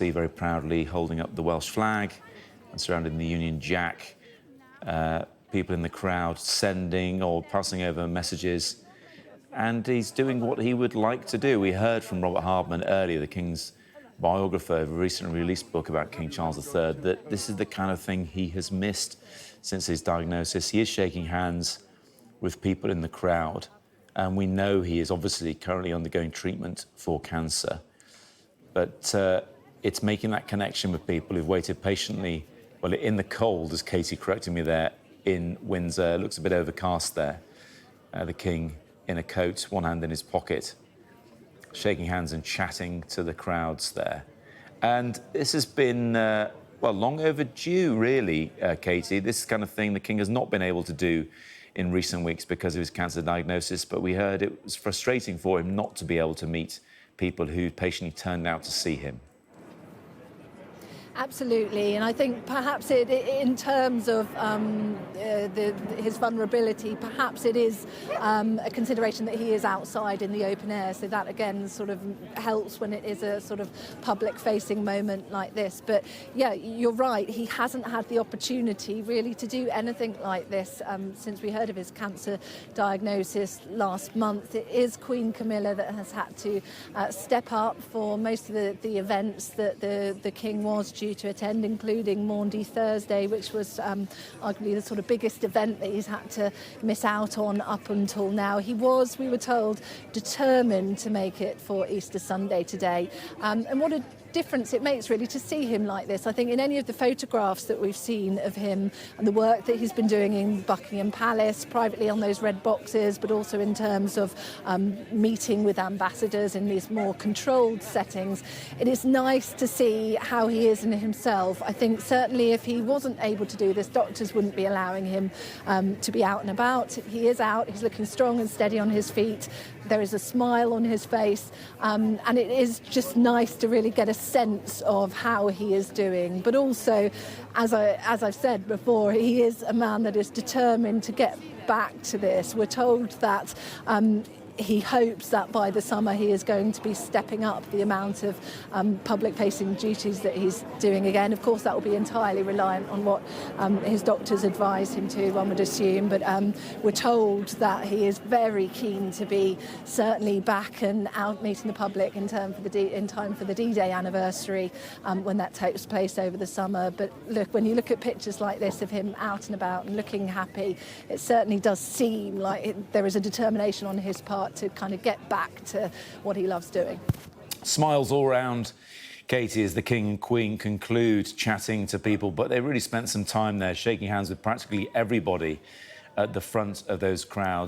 See very proudly holding up the Welsh flag and surrounding the Union Jack. People in the crowd sending or passing over messages. And he's doing what he would like to do. We heard from Robert Hardman earlier, the King's biographer of a recently released book about King Charles III, that this is the kind of thing he has missed since his diagnosis. He is shaking hands with people in the crowd. And we know he is obviously currently undergoing treatment for cancer. But it's making that connection with people who've waited patiently, well, in the cold, as Katie corrected me there, in Windsor. It looks a bit overcast there. The King in a coat, one hand in his pocket, shaking hands and chatting to the crowds there. And this has been, well, long overdue, really, Katie. This kind of thing the King has not been able to do in recent weeks because of his cancer diagnosis, but we heard it was frustrating for him not to be able to meet people who patiently turned out to see him. Absolutely, and I think perhaps in terms of his vulnerability, perhaps it is a consideration that he is outside in the open air, so that again sort of helps when it is a sort of public-facing moment like this. But yeah, you're right, he hasn't had the opportunity really to do anything like this since we heard of his cancer diagnosis last month. It is Queen Camilla that has had to step up for most of the events that the King was due to attend, including Maundy Thursday, which was arguably the sort of biggest event that he's had to miss out on up until now. He was, we were told, determined to make it for Easter Sunday today. And what a difference it makes really to see him like this. I think in any of the photographs that we've seen of him and the work that he's been doing in Buckingham Palace, privately on those red boxes, but also in terms of meeting with ambassadors in these more controlled settings, it is nice to see how he is in himself. I think certainly if he wasn't able to do this, doctors wouldn't be allowing him to be out and about. He is out, he's looking strong and steady on his feet. There is a smile on his face, and it is just nice to really get a sense of how he is doing. But also, as I've said before, he is a man that is determined to get back to this. We're told that he hopes that by the summer he is going to be stepping up the amount of public-facing duties that he's doing again. Of course, that will be entirely reliant on what his doctors advise him to, one would assume. But we're told that he is very keen to be certainly back and out meeting the public in time for the D-Day anniversary when that takes place over the summer. But look, when you look at pictures like this of him out and about and looking happy, it certainly does seem like there is a determination on his part to kind of get back to what he loves doing. Smiles all round, Katie, as the King and Queen conclude chatting to people, but they really spent some time there shaking hands with practically everybody at the front of those crowds.